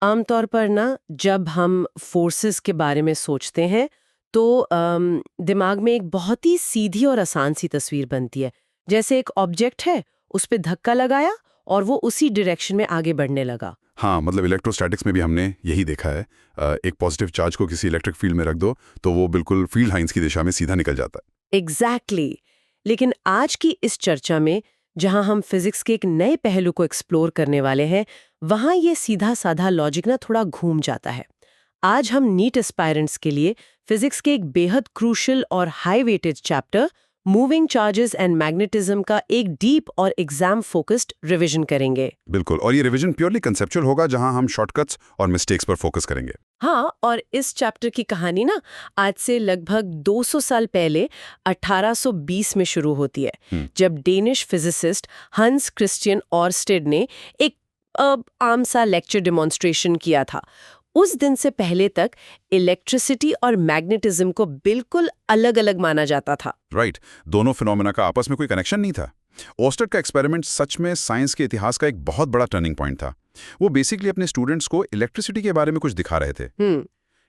आमतौर पर ना जब हम फोर्सेस के बारे में सोचते हैं तो दिमाग में एक बहुत ही सीधी और आसान सी तस्वीर बनती है। जैसे एक ऑब्जेक्ट है, उस पे धक्का लगाया और वो उसी डायरेक्शन में आगे बढ़ने लगा। हाँ, मतलब इलेक्ट्रोस्टैटिक्स में भी हमने यही देखा है। एक पॉजिटिव चार्ज को किसी इलेक्ट्रिक फील्ड में रख दो तो वो बिल्कुल फील्ड लाइंस की दिशा में सीधा निकल जाता है। एग्जैक्टली लेकिन आज की इस चर्चा में जहां हम फिजिक्स के एक नए पहलू को एक्सप्लोर करने वाले हैं, वहां ये सीधा साधा लॉजिक ना थोड़ा घूम जाता है। आज हम नीट एस्पायरेंट्स के लिए फिजिक्स के एक बेहद क्रूशल और high weightage chapter moving charges and magnetism का एक डीप और एग्जाम फोकस्ड रिवीजन करेंगे। बिल्कुल, और ये रिवीजन प्योरली कंसेप्चुअल होगा जहां हम शॉर्टकट्स और मिस्टेक्स पर फोकस करेंगे। हाँ, और इस चैप्टर की कहानी ना आज से लगभग 200 साल पहले 1820 में शुरू होती है, जब डेनिश फिजिसिस्ट हंस क्रिश्चियन ऑरस्टेड ने एक आम सा लेक्चर डेमोन्स्ट्रेशन किया था। उस दिन से पहले तक इलेक्ट्रिसिटी और मैग्नेटिज्म को बिल्कुल अलग-अलग माना जाता था। राइट, दोनों फिनोमेना का आपस में कोई कनेक्शन नहीं था। ओस्टेड का एक्सपेरिमेंट सच में साइंस के इतिहास का एक बहुत बड़ा टर्निंग पॉइंट था। वो बेसिकली अपने स्टूडेंट्स को इलेक्ट्रिसिटी के बारे में कुछ दिखा रहे थे।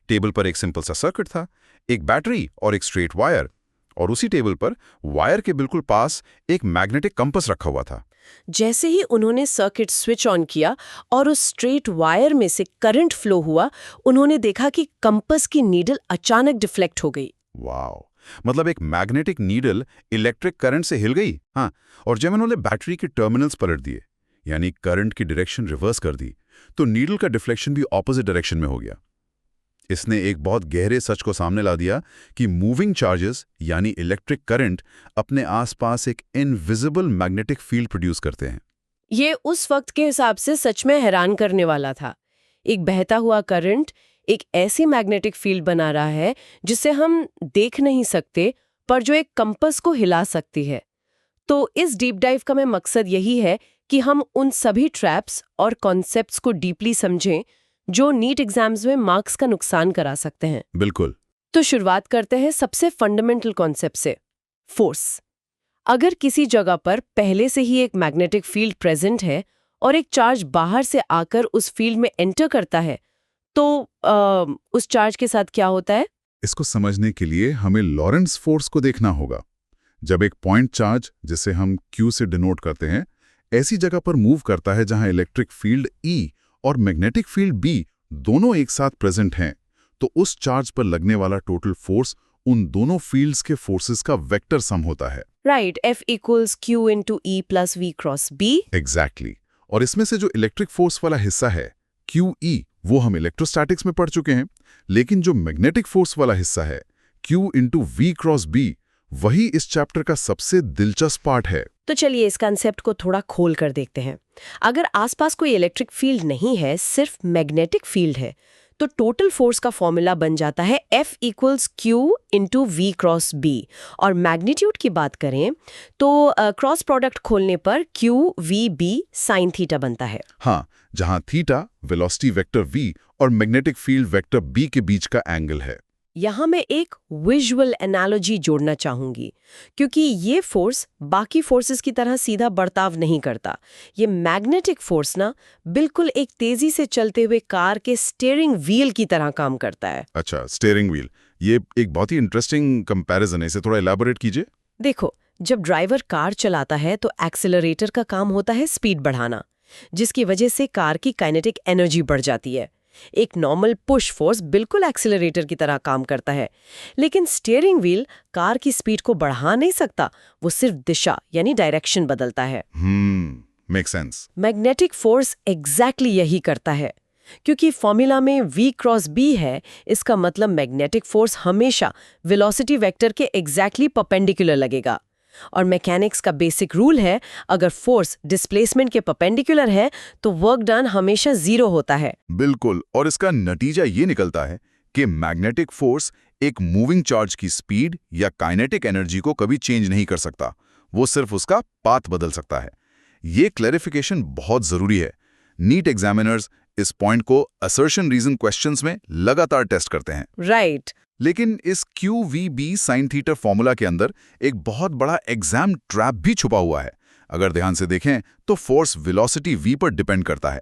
टेबल पर एक सिंपल सा सर्किट था, एक बैटरी और एक स्ट्रेट वायर, और उसी टेबल पर वायर के बिल्कुल पास एक मैग्नेटिक कंपास रखा हुआ था। जैसे ही उन्होंने सर्किट स्विच ऑन किया और उस स्ट्रेट वायर में से करंट फ्लो हुआ, उन्होंने देखा कि कंपास की नीडल अचानक डिफ्लेक्ट हो गई। वाओ! मतलब एक मैग्नेटिक नीडल इलेक्ट्रिक करंट से हिल गई। हाँ, और जब उन्होंने बैटरी के टर्मिनल्स पलट दिए, यानी करंट की डायरेक्शन रिवर्स कर दी, तो नीडल का डिफ्लेक्शन भी ऑपोजिट डायरेक्शन में हो गया। इसने एक बहुत गहरे सच को सामने ला दिया कि मूविंग चार्जेस यानी इलेक्ट्रिक करंट अपने आसपास एक इनविजिबल मैग्नेटिक फील्ड प्रोड्यूस करते हैं। ये उस वक्त के हिसाब से सच में हैरान करने वाला था। एक बहता हुआ करंट एक ऐसी मैग्नेटिक फील्ड बना रहा है जिसे हम देख नहीं सकते, पर जो एक कंपास को हिला सकती है। तो इस डीप डाइव का मैं मकसद यही है कि हम उन सभी ट्रैप्स और कॉन्सेप्ट्स को डीपली समझें जो नीट एग्जाम्स में मार्क्स का नुकसान करा सकते हैं। बिल्कुल। तो शुरुआत करते हैं सबसे फंडामेंटल कॉन्सेप्ट से, फोर्स। अगर किसी जगह पर पहले से ही एक मैग्नेटिक फील्ड प्रेजेंट है और एक चार्ज बाहर से आकर उस फील्ड में एंटर करता है, तो उस चार्ज के साथ क्या होता है? इसको समझने के लिए हमें लॉरेंस फोर्स को देखना होगा। जब एक पॉइंट चार्ज, जिसे हम Q से डिनोट करते हैं, ऐसी जगह पर मूव करता है जहां इलेक्ट्रिक फील्ड E और मैग्नेटिक फील्ड B दोनों एक साथ प्रेजेंट हैं, तो उस चार्ज पर लगने वाला टोटल फोर्स उन दोनों फील्ड्स के फोर्सेस का वेक्टर सम होता है। Right, F = Q × E + V × B। Exactly. और इसमें से जो इलेक्ट्रिक फोर्स वाला हिस्सा है QE, वो हम इलेक्ट्रोस्टैटिक्स में पढ़ चुके हैं, लेकिन जो मैग्नेटिक फोर्स वाला हिस्सा है Q × V × B, वही इस चैप्टर का सबसे दिलचस्प पार्ट है। तो चलिए इस कंसेप्ट को थोड़ा खोल कर देखते हैं। अगर आसपास कोई इलेक्ट्रिक फील्ड नहीं है, सिर्फ मैग्नेटिक फील्ड है, तो टोटल फोर्स का फॉर्मूला बन जाता है F = Q × V × B। और मैग्नीट्यूड की बात करें तो क्रॉस प्रोडक्ट खोलने पर QVB sin थीटा बनता है। हाँ, जहां थीटा वेलोसिटी वेक्टर V और मैग्नेटिक फील्ड वेक्टर B के बीच का एंगल है। यहाँ मैं एक विजुअल एनालॉजी जोड़ना चाहूंगी, क्योंकि ये फोर्स बाकी फोर्सेस की तरह सीधा बर्ताव नहीं करता। ये मैग्नेटिक फोर्स ना बिल्कुल एक तेजी से चलते हुए कार के स्टीयरिंग व्हील की तरह काम करता है। अच्छा, स्टीयरिंग व्हील, ये एक बहुत ही इंटरेस्टिंग कंपैरिजन है, इसे थोड़ा इलैबोरेट कीजिए। देखो, जब ड्राइवर कार चलाता है तो एक्सेलरेटर का काम होता है स्पीड बढ़ाना, जिसकी वजह से कार की काइनेटिक एनर्जी बढ़ जाती है। एक नॉर्मल पुश फोर्स बिल्कुल एक्सेलरेटर की तरह काम करता है, लेकिन स्टीयरिंग व्हील कार की स्पीड को बढ़ा नहीं सकता, वो सिर्फ दिशा यानी डायरेक्शन बदलता है। Make sense. Magnetic force exactly यही करता है। क्योंकि फॉर्मूला में V × B है, इसका मतलब मैग्नेटिक फोर्स हमेशा वेलोसिटी वेक्टर के एग्जैक्टली परपेंडिकुलर लगेगा। और मैकेनिक्स का बेसिक रूल है, अगर फोर्स डिस्प्लेसमेंट के परपेंडिकुलर है तो वर्क डन हमेशा 0 होता है। बिल्कुल, और इसका नतीजा ये निकलता है कि मैग्नेटिक फोर्स एक मूविंग चार्ज की स्पीड या काइनेटिक एनर्जी को कभी चेंज नहीं कर सकता, वो सिर्फ उसका पाथ बदल सकता है। ये क्लैरिफिकेशन बहुत जरूरी है। नीट एग्जामिनर्स इस पॉइंट को असर्शन रीजन क्वेश्चंस में लगातार टेस्ट करते हैं। राइट। लेकिन इस QVB sin थीटा फॉर्मूला के अंदर एक बहुत बड़ा एग्जाम ट्रैप भी छुपा हुआ है। अगर ध्यान से देखें तो फोर्स वेलोसिटी V पर डिपेंड करता है।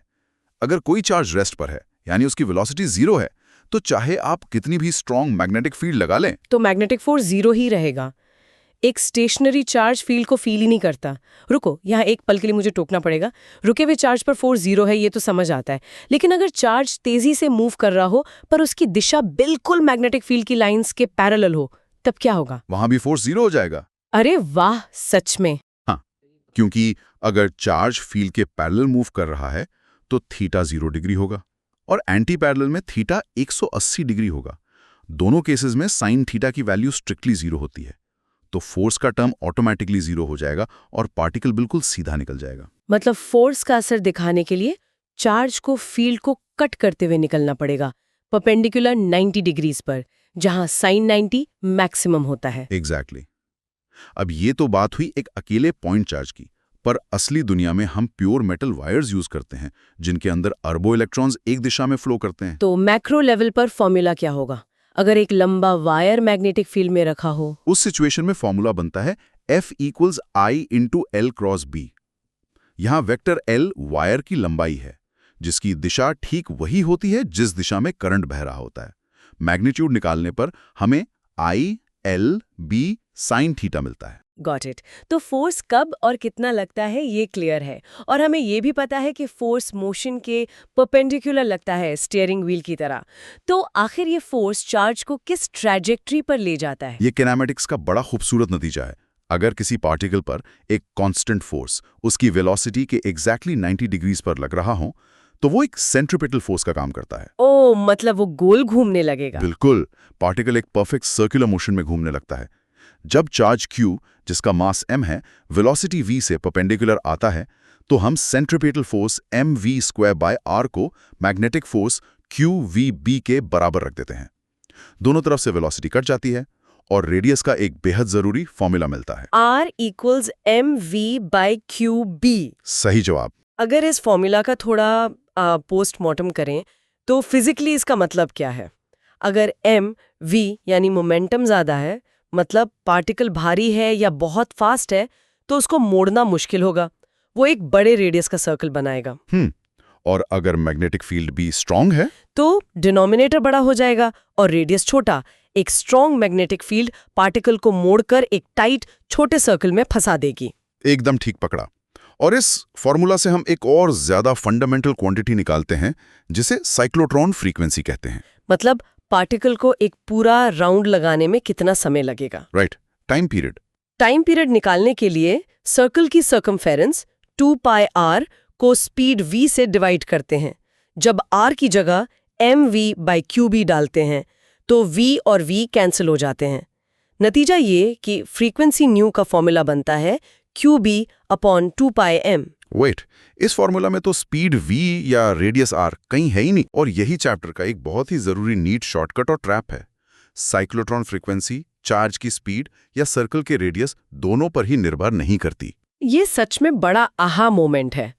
अगर कोई चार्ज रेस्ट पर है, यानी उसकी वेलोसिटी 0 है, तो चाहे आप कितनी भी स्ट्रॉन्ग मैग्नेटिक फील्ड लगा लें, तो मैग्नेटिक फोर्स 0 ही रहेगा। एक स्टेशनरी चार्ज फील्ड को फील ही नहीं करता। रुको, यहाँ एक पल के लिए मुझे टोकना पड़ेगा। रुके हुए चार्ज पर फोर्स 0 है, ये तो समझ आता है, लेकिन अगर चार्ज तेजी से मूव कर रहा हो पर उसकी दिशा बिल्कुल मैग्नेटिक फील्ड की लाइंस के पैरेलल हो, तब क्या होगा? वहां भी फोर्स 0 हो जाएगा। अरे वाह, सच में? हाँ, क्योंकि अगर चार्ज फील्ड के पैरेलल मूव कर रहा है तो थीटा 0 डिग्री होगा और एंटी पैरेलल में थीटा 180 डिग्री होगा। दोनों केसेस में साइन थीटा की वैल्यू स्ट्रिक्टली 0 होती है, तो फोर्स का टर्म ऑटोमेटिकली 0 हो जाएगा और पार्टिकल बिल्कुल सीधा निकल जाएगा। मतलब फोर्स का असर दिखाने के लिए चार्ज को फील्ड को कट करते हुए निकलना पड़ेगा, परपेंडिकुलर 90 डिग्रीज पर, जहां साइन 90 मैक्सिमम होता है। एग्जैक्टली। अब ये तो बात हुई एक अकेले पॉइंट चार्ज की, पर असली दुनिया में हम प्योर मेटल वायर्स यूज करते हैं जिनके अंदर अरबों इलेक्ट्रॉन्स एक दिशा में फ्लो करते हैं। तो मैक्रो लेवल पर फॉर्मूला क्या होगा? अगर एक लंबा वायर मैग्नेटिक फील्ड में रखा हो, उस सिचुएशन में फॉर्मूला बनता है F = I × L × B। यहां वेक्टर L वायर की लंबाई है, जिसकी दिशा ठीक वही होती है जिस दिशा में करंट बह रहा होता है। मैग्नीट्यूड निकालने पर हमें I/L/B sin थीटा मिलता है। Got it. तो फोर्स कब और कितना लगता है ये क्लियर है, और हमें ये भी पता है कि फोर्स मोशन के परपेंडिकुलर लगता है, स्टीयरिंग व्हील की तरह। तो आखिर ये फोर्स चार्ज को किस ट्रैजेक्टरी पर ले जाता है? ये किनेमैटिक्स का बड़ा खूबसूरत नतीजा है। अगर किसी पार्टिकल पर एक कांस्टेंट फोर्स उसकी वेलोसिटी के एग्जैक्टली 90 डिग्रीज पर लग रहा हो, तो वो एक सेंट्रीपिटल फोर्स का काम करता है। ओ, मतलब वो गोल घूमने लगेगा। बिल्कुल, पार्टिकल एक परफेक्ट सर्कुलर मोशन में घूमने लगता है। जब चार्ज Q, जिसका मास m है, वेलोसिटी v से परपेंडिकुलर आता है, तो हम सेंट्रीपिटल फोर्स mv² को मैग्नेटिक फोर्स QVB के बराबर रख देते हैं। दोनों तरफ से वेलोसिटी कट जाती है और रेडियस का एक बेहद जरूरी फॉर्मूला मिलता है। R = mv/qb। सही जवाब। अगर इस फॉर्मूला का थोड़ा पोस्टमार्टम करें तो फिजिकली इसका मतलब क्या है? अगर v यानी मोमेंटम ज़्यादा है, मतलब पार्टिकल भारी है या बहुत फास्ट है, तो उसको मोड़ना मुश्किल होगा। वो एक बड़े रेडियस का सर्कल बनाएगा। और अगर मैग्नेटिक फील्ड भी स्ट्रांग है, तो डिनोमिनेटर बड़ा हो जाएगा और रेडियस छोटा। एक स्ट्रॉन्ग मैग्नेटिक फील्ड पार्टिकल को मोड़कर एक टाइट छोटे सर्कल में फंसा देगी। एकदम ठीक पकड़ा। और इस फॉर्मूला से हम एक और ज्यादा फंडामेंटल क्वांटिटी निकालते हैं, जिसे साइक्लोट्रॉन फ्रीक्वेंसी कहते हैं। मतलब पार्टिकल को एक पूरा राउंड लगाने में कितना समय लगेगा? Right, time period. Time period निकालने के लिए सर्कल की सर्कमफेरेंस 2πr को स्पीड v से डिवाइड करते हैं। जब r की जगह mv/qb डालते हैं तो v और v कैंसिल हो जाते हैं। नतीजा ये कि फ्रीक्वेंसी न्यू का फॉर्मूला बनता है qb/2πm। वेट, इस फॉर्मूला में तो स्पीड v या रेडियस r कहीं है ही नहीं। और यही चैप्टर का एक बहुत ही जरूरी नीट शॉर्टकट और ट्रैप है। साइक्लोट्रॉन फ्रीक्वेंसी चार्ज की स्पीड या सर्कल के रेडियस दोनों पर ही निर्भर नहीं करती। ये सच में बड़ा आहा मोमेंट है।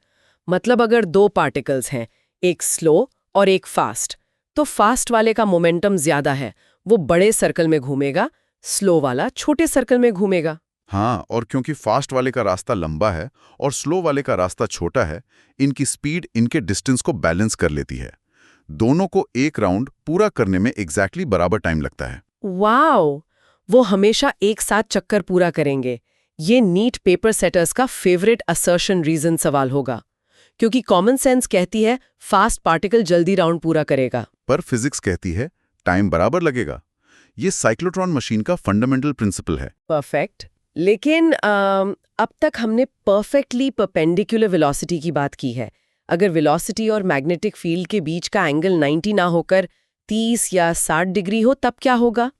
मतलब अगर दो पार्टिकल्स हैं, एक स्लो और एक फास्ट, तो फास्ट वाले का मोमेंटम ज्यादा है, वो बड़े सर्कल में घूमेगा, स्लो वाला छोटे सर्कल में घूमेगा। हाँ, और क्योंकि फास्ट वाले का रास्ता लंबा है और स्लो वाले का रास्ता छोटा है, इनकी स्पीड इनके डिस्टेंस को बैलेंस कर लेती है। दोनों को एक राउंड पूरा करने में एग्जैक्टली बराबर टाइम लगता है। वाओ, वो हमेशा एक साथ चक्कर पूरा करेंगे। ये नीट पेपर सेटर्स का फेवरेट असर्शन रीजन सवाल होगा, क्योंकि कॉमन सेंस कहती है फास्ट पार्टिकल जल्दी राउंड पूरा करेगा, पर फिजिक्स कहती है टाइम बराबर लगेगा। ये साइक्लोट्रॉन मशीन का फंडामेंटल प्रिंसिपल है। परफेक्ट। लेकिन अब तक हमने परफेक्टली परपेंडिकुलर वेलोसिटी की बात की है। अगर वेलोसिटी और मैग्नेटिक फील्ड के बीच का एंगल 90 ना होकर 30 या 60 डिग्री हो, तब क्या होगा?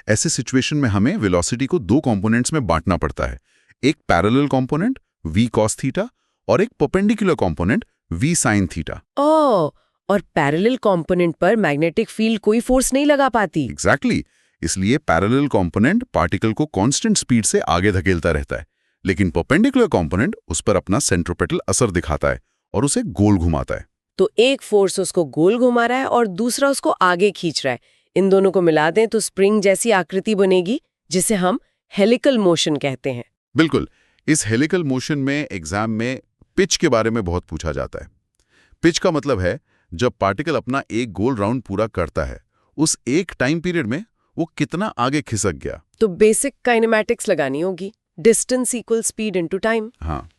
ऐसे सिचुएशन में हमें वेलोसिटी को दो कंपोनेंट्स में बांटना पड़ता है। एक parallel component v cos theta और एक perpendicular component v sin theta. Oh, और पैरेलल कंपोनेंट पर मैग्नेटिक फील्ड कोई फोर्स नहीं लगा पाती। एग्जैक्टली। इसलिए पैरेलल कंपोनेंट पार्टिकल को कांस्टेंट स्पीड से आगे धकेलता रहता है, लेकिन परपेंडिकुलर कंपोनेंट उस पर अपना सेंट्रोपेटल असर दिखाता है और उसे गोल घुमाता है। तो एक फोर्स उसको गोल घुमा रहा है और दूसरा उसको आगे खींच रहा है। इन दोनों को मिला दें तो स्प्रिंग जैसी आकृति बनेगी, जिसे हम हेलिकल मोशन कहते हैं। बिल्कुल। इस हेलिकल मोशन में एग्जाम में पिच के बारे में बहुत पूछा जाता है। पिच का मतलब है जब पार्टिकल अपना एक गोल राउंड पूरा करता है, उस एक टाइम पीरियड में वो कितना आगे खिसक गया। तो बेसिक काइनेमैटिक्स लगानी होगी, distance equal speed into time. हाँ,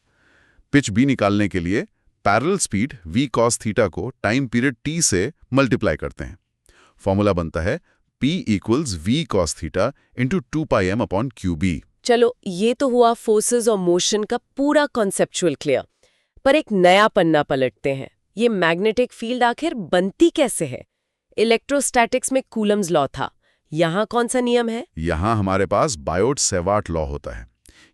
पिच बी निकालने के लिए parallel speed v cos theta को टाइम पीरियड t से मल्टीप्लाई करते हैं। फॉर्मूला बनता है p equals v cos theta into 2πm/qb। चलो, ये तो हुआ फोर्सेस और मोशन का पूरा कॉन्सेप्चुअल क्लियर। पर एक नया पन्ना पलटते हैं। ये मैग्नेटिक फील्ड आखिर बनती कैसे है? इलेक्ट्रोस्टैटिक्स में कूलम्स लॉ था, यहाँ कौन सा नियम है? यहाँ हमारे पास बायोट-सेवार्ट लॉ होता है।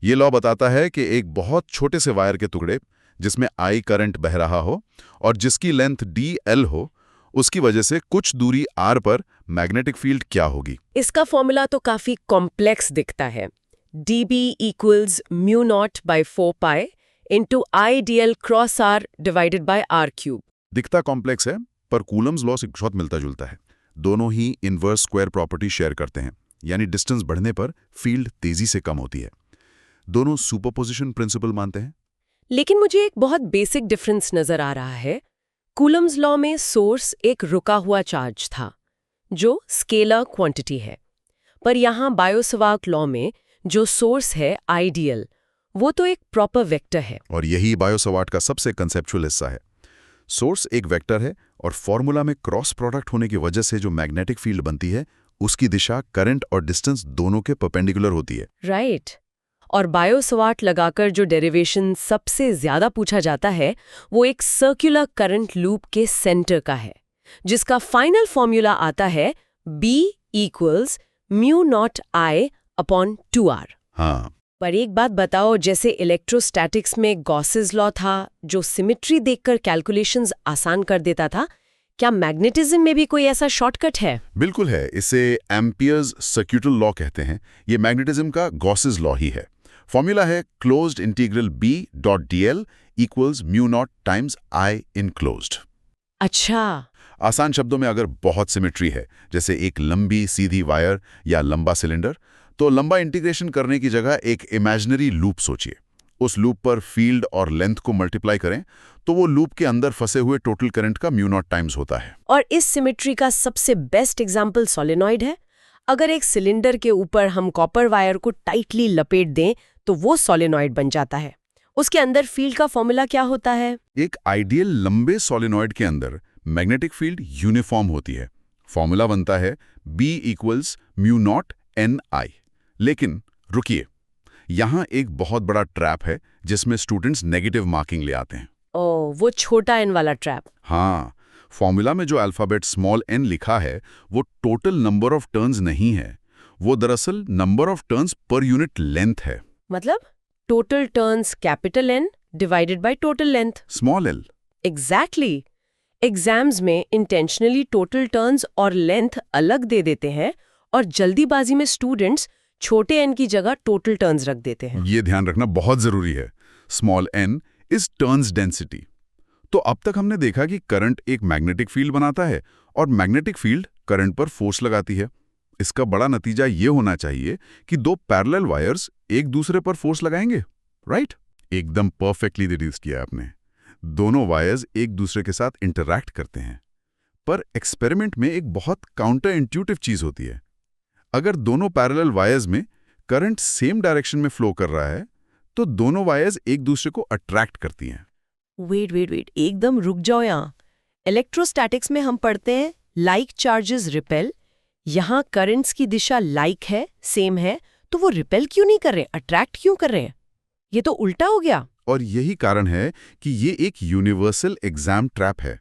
ये लॉ बताता है कि एक बहुत छोटे से वायर के टुकड़े जिसमें I करंट बह रहा हो और जिसकी लेंथ dl हो, उसकी वजह से कुछ दूरी r पर मैग्नेटिक फील्ड क्या होगी। इसका फॉर्मूला तो काफी कॉम्प्लेक्स दिखता है। dB equals mu naught by 4π into IDL cross r divided by r³। दिखता कॉम्प्लेक्स है, पर कूलम्स लॉ से बहुत मिलता जुलता है। दोनों ही इनवर्स स्क्वायर प्रॉपर्टी शेयर करते हैं, यानी डिस्टेंस बढ़ने पर फील्ड तेजी से कम होती है। दोनों सुपरपोजिशन प्रिंसिपल मानते हैं। लेकिन मुझे एक बहुत बेसिक डिफरेंस नजर आ रहा है। कूलम्स लॉ में सोर्स एक रुका हुआ चार्ज था, जो स्केलर क्वांटिटी है। पर यहाँ बायो-सेवार्ट लॉ में जो सोर्स है आइडियल, वो तो एक प्रॉपर वेक्टर है। और यही बायो-सेवार्ट का सबसे कंसेप्चुअल हिस्सा है। सोर्स एक वेक्टर है और फॉर्मूला में क्रॉस प्रोडक्ट होने की वजह से जो मैग्नेटिक फील्ड बनती है, उसकी दिशा करंट और डिस्टेंस दोनों के परपेंडिकुलर होती है। राइट। और बायो-सेवार्ट लगाकर जो डेरिवेशन सबसे ज्यादा पूछा जाता है, वो एक सर्कुलर करंट लूप के सेंटर का है, जिसका फाइनल फॉर्मूला आता है B equals mu not I/2r। हाँ, पर एक बात बताओ, जैसे इलेक्ट्रोस्टैटिक्स में गॉसेस लॉ था, जो सिमेट्री देखकर कैलकुलेशंस आसान कर देता था, क्या मैग्नेटिज्म में भी कोई ऐसा शॉर्टकट है? बिल्कुल है। इसे एम्पियर्स सर्क्यूटल लॉ कहते हैं। ये मैग्नेटिज्म का गॉसेस लॉ ही है। फॉर्मूला है closed integral B.dl equals mu not times I enclosed. अच्छा। आसान शब्दों में, अगर बहुत सिमेट्री है, जैसे एक लंबी सीधी वायर या लंबा सिलेंडर, तो लंबा इंटीग्रेशन करने की जगह एक इमेजिनरी लूप सोचिए। उस लूप पर फील्ड और लेंथ को मल्टीप्लाई करें तो वो लूप के अंदर फंसे हुए टोटल करंट का म्यू नॉट टाइम्स होता है। और इस सिमेट्री का सबसे बेस्ट एग्जाम्पल सोलेनॉइड है। अगर एक सिलेंडर के ऊपर हम कॉपर वायर को टाइटली लपेट दें तो वो सोलेनॉइड बन जाता है। उसके अंदर फील्ड का फॉर्मूला क्या होता है? एक आइडियल लंबे सोलेनॉइड के अंदर मैग्नेटिक फील्ड यूनिफॉर्म होती है। फॉर्मूला बनता है B equals mu not NI। लेकिन रुकिए, यहाँ एक बहुत बड़ा ट्रैप है जिसमें स्टूडेंट्स नेगेटिव मार्किंग ले आते हैं। ओह, वो छोटा n वाला ट्रैप। हाँ, फॉर्मूला में जो अल्फाबेट स्मॉल n लिखा है, वो टोटल नंबर ऑफ टर्न्स नहीं है। वो दरअसल number of turns per unit length है। मतलब total turns capital N divided by total length small l। Exactly. Exams में इंटेंशनली टोटल टर्न्स और लेंथ अलग दे देते हैं और जल्दीबाजी में स्टूडेंट्स छोटे n की जगह टोटल टर्न्स रख देते हैं। ये ध्यान रखना बहुत जरूरी है। Small n is turns density. तो अब तक हमने देखा कि करंट एक मैग्नेटिक फील्ड बनाता है और मैग्नेटिक फील्ड करंट पर फोर्स लगाती है। इसका बड़ा नतीजा ये होना चाहिए कि दो पैरेलल वायर्स एक दूसरे पर फोर्स लगाएंगे, राइट? एकदम परफेक्टली डिड्यूस किया आपने। दोनों वायर्स एक दूसरे के साथ इंटरैक्ट करते हैं। पर एक्सपेरिमेंट में एक बहुत काउंटर इंट्यूटिव चीज होती है। अगर दोनों पैरेलल वायर्स में करंट सेम डायरेक्शन में फ्लो कर रहा है, तो दोनों वायर्स एक दूसरे को अट्रैक्ट करती हैं। वेट, एकदम रुक जाओ यहाँ। इलेक्ट्रोस्टैटिक्स में हम पढ़ते हैं लाइक चार्जेस रिपेल। यहाँ करंट्स की दिशा लाइक है, सेम है, तो वो रिपेल क्यों नहीं कर रहे, अट्रैक्ट क्यों कर रहे हैं? ये तो उल्टा हो गया। और यही कारण है कि ये एक यूनिवर्सल एग्जाम ट्रैप है।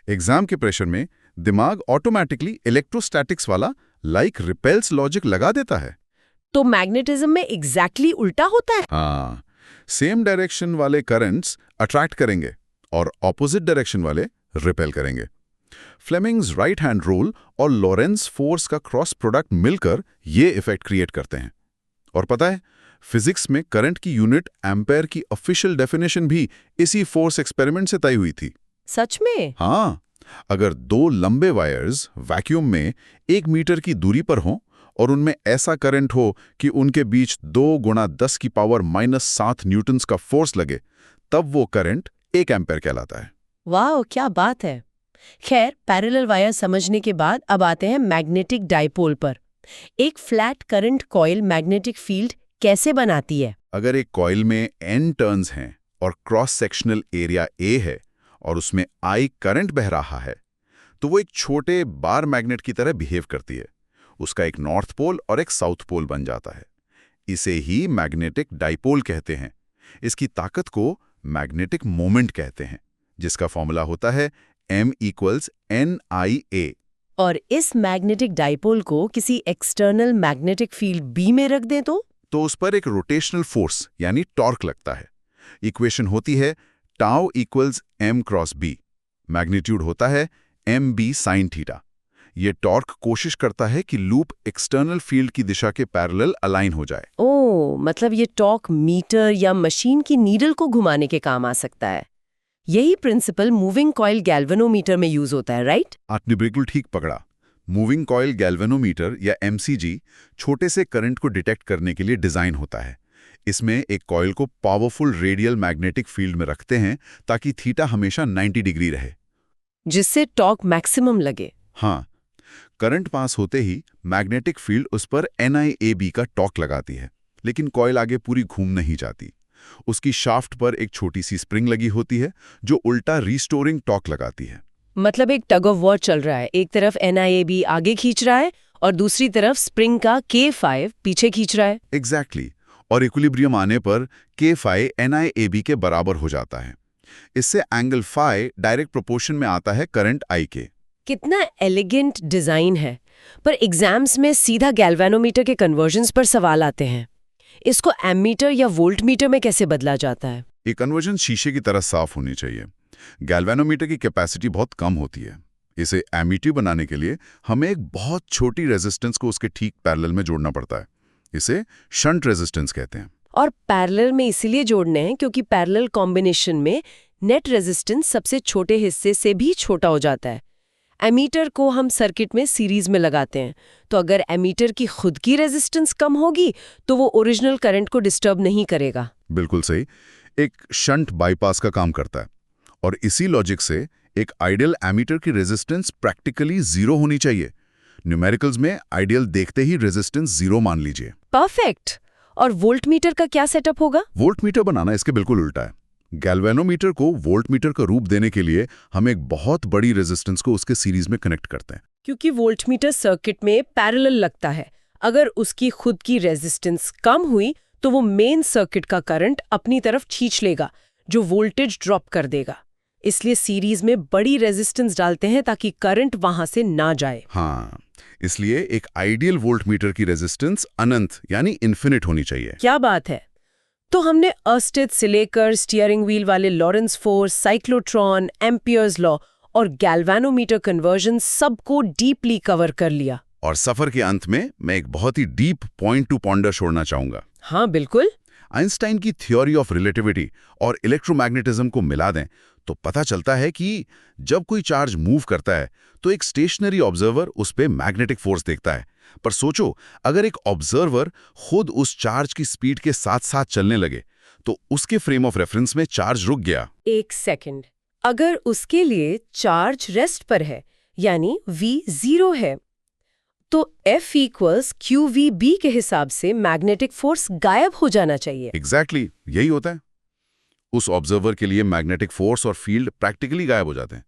एग्जाम के प्रेशर में दिमाग ऑटोमेटिकली इलेक्ट्रोस्टैटिक्स वाला लाइक रिपेल्स लॉजिक लगा देता है। तो मैग्नेटिज्म में एग्जैक्टली उल्टा होता है। हाँ, सेम डायरेक्शन वाले करंट्स अट्रैक्ट करेंगे और ऑपोजिट डायरेक्शन वाले रिपेल करेंगे। फ्लेमिंग्स राइट हैंड रूल और लॉरेंस फोर्स का क्रॉस प्रोडक्ट मिलकर ये इफेक्ट क्रिएट करते हैं। और पता है, फिजिक्स में करंट की यूनिट एम्पेयर की ऑफिशियल डेफिनेशन भी इसी फोर्स एक्सपेरिमेंट से तय हुई थी। सच में? हाँ, अगर दो लंबे वायर्स वैक्यूम में 1 मीटर की दूरी पर हों और उनमें ऐसा करंट हो कि उनके बीच 2 × 10⁻⁷ न्यूटन्स का फोर्स लगे, तब वो करंट 1 एम्पेयर कहलाता है। वाह, क्या बात है। खैर, पैरेलल वायर समझने के बाद अब आते हैं मैग्नेटिक डाइपोल पर। एक flat current coil magnetic field कैसे बनाती है? अगर एक कॉइल में n टर्न्स हैं और क्रॉस सेक्शनल एरिया A है और उसमें I करंट बह रहा है, तो वो एक छोटे बार मैग्नेट की तरह बिहेव करती है। उसका एक नॉर्थ पोल और एक साउथ पोल बन जाता है। इसे ही मैग्नेटिक डाइपोल कहते हैं। इसकी ताकत को मैग्नेटिक मोमेंट कहते हैं, जिसका फॉर्मूला होता है M=NIA। और इस मैग्नेटिक डाइपोल को किसी एक्सटर्नल मैग्नेटिक फील्ड B में रख दें तो उस पर एक रोटेशनल फोर्स यानी टॉर्क लगता है। इक्वेशन होती है τ=M×B। मैग्नीट्यूड होता है MB sin थीटा। ये टॉर्क कोशिश करता है कि लूप एक्सटर्नल फील्ड की दिशा के पैरेलल अलाइन हो जाए। ओह, मतलब ये टॉर्क मीटर या मशीन की नीडल को घुमाने के काम आ सकता है। यही प्रिंसिपल मूविंग कॉइल गैल्वेनोमीटर में यूज होता है, राइट? आपने बिल्कुल ठीक पकड़ा। मूविंग कॉइल गैल्वेनोमीटर या MCG छोटे से करंट को डिटेक्ट करने के लिए डिजाइन होता है। इसमें एक कॉइल को पावरफुल रेडियल मैग्नेटिक फील्ड में रखते हैं ताकि थीटा हमेशा 90 डिग्री रहे, जिससे टॉर्क मैक्सिमम लगे। हाँ, करंट पास होते ही मैग्नेटिक फील्ड उस पर NIAB का टॉर्क लगाती है, लेकिन कॉइल आगे पूरी घूम नहीं जाती। उसकी शाफ्ट पर एक छोटी सी स्प्रिंग लगी होती है जो उल्टा रीस्टोरिंग टॉर्क लगाती है। मतलब एक टग ऑफ वॉर चल रहा है। एक तरफ NIAB आगे खींच रहा है और दूसरी तरफ स्प्रिंग का K5 पीछे खींच रहा है। एग्जैक्टली। और इक्विलिब्रियम आने पर K5 NIAB के बराबर हो जाता है। इससे एंगल फाई डायरेक्ट प्रोपोर्शन में आता है करंट I के। कितना एलिगेंट डिजाइन है, पर एग्जाम्स में सीधा गैल्वेनोमीटर के कन्वर्जन्स पर सवाल आते हैं। इसको एमीटर या वोल्टमीटर में कैसे बदला जाता है? ये कन्वर्जन शीशे की तरह साफ होनी चाहिए। गैल्वेनोमीटर की कैपेसिटी बहुत कम होती है। इसे एमीटर बनाने के लिए हमें एक बहुत छोटी रेजिस्टेंस को उसके ठीक पैरेलल में जोड़ना पड़ता है। इसे शंट रेजिस्टेंस कहते हैं। और पैरेलल में इसीलिए जोड़ने हैं क्योंकि पैरेलल कॉम्बिनेशन में नेट रेजिस्टेंस सबसे छोटे हिस्से से भी छोटा हो जाता है। एमीटर को हम सर्किट में सीरीज में लगाते हैं, तो अगर एमीटर की खुद की रेजिस्टेंस कम होगी तो वो ओरिजिनल करंट को डिस्टर्ब नहीं करेगा। बिल्कुल सही। एक शंट बाईपास का काम करता है। और इसी लॉजिक से एक आइडियल एमीटर की रेजिस्टेंस प्रैक्टिकली जीरो होनी चाहिए। न्यूमेरिकल्स में आइडियल देखते ही रेजिस्टेंस जीरो मान लीजिए। परफेक्ट। और वोल्टमीटर का क्या सेटअप होगा? वोल्टमीटर बनाना इसके बिल्कुल उल्टा है। गैल्वेनोमीटर को वोल्टमीटर का रूप देने के लिए हम एक बहुत बड़ी रेजिस्टेंस को उसके सीरीज में कनेक्ट करते हैं। क्योंकि वोल्टमीटर सर्किट में पैरेलल लगता है। अगर उसकी खुद की रेजिस्टेंस कम हुई तो वो मेन सर्किट का करंट अपनी तरफ खींच लेगा, जो वोल्टेज ड्रॉप कर देगा। इसलिए सीरीज में बड़ी रेजिस्टेंस डालते हैं ताकि करंट वहां से ना जाए। हाँ, इसलिए एक आइडियल वोल्टमीटर की रेजिस्टेंस अनंत यानी इन्फिनिट होनी चाहिए। क्या बात है। तो हमने अर्स्टेड से लेकर स्टीयरिंग व्हील वाले Lawrence force, cyclotron, Ampere's law और गैल्वेनोमीटर कन्वर्जन सबको डीपली कवर कर लिया। और सफर के अंत में मैं एक बहुत ही डीप पॉइंट टू पॉन्डर छोड़ना चाहूंगा। हाँ बिल्कुल। आइंस्टाइन की थ्योरी ऑफ रिलेटिविटी और इलेक्ट्रोमैग्नेटिज्म को मिला दें तो पता चलता है कि जब कोई चार्ज मूव करता है तो एक स्टेशनरी ऑब्जर्वर उस पे मैग्नेटिक फोर्स देखता है। पर सोचो, अगर एक ऑब्जर्वर खुद उस चार्ज की स्पीड के साथ साथ चलने लगे तो उसके फ्रेम ऑफ रेफरेंस में चार्ज रुक गया। एक सेकंड, अगर उसके लिए चार्ज रेस्ट पर है यानी V 0 है तो F=QVB के हिसाब से मैग्नेटिक फोर्स गायब हो जाना चाहिए। एग्जैक्टली, यही होता है। उस ऑब्जर्वर के लिए मैग्नेटिक फोर्स और फील्ड प्रैक्टिकली गायब हो जाते हैं।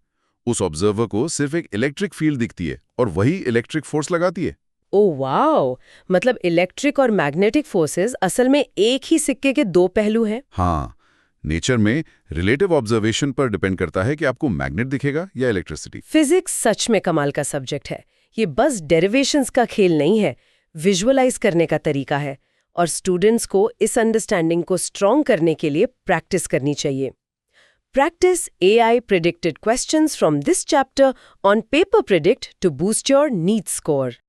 उस ऑब्जर्वर को सिर्फ एक इलेक्ट्रिक फील्ड दिखती है और वही इलेक्ट्रिक फोर्स लगाती है। ओह वाओ, मतलब इलेक्ट्रिक और मैग्नेटिक फोर्सेस असल में एक ही सिक्के के दो पहलू हैं। हाँ, नेचर में रिलेटिव ऑब्जर्वेशन पर डिपेंड करता है कि आपको मैग्नेट दिखेगा या इलेक्ट्रिसिटी। फिजिक्स सच में कमाल का सब्जेक्ट है। ये बस डेरिवेशंस का खेल नहीं है, विजुअलाइज करने का तरीका है। और स्टूडेंट्स को इस अंडरस्टैंडिंग को स्ट्रॉन्ग करने के लिए प्रैक्टिस करनी चाहिए। Practice AI predicted questions from this chapter on Paper Predict to boost your NEET score.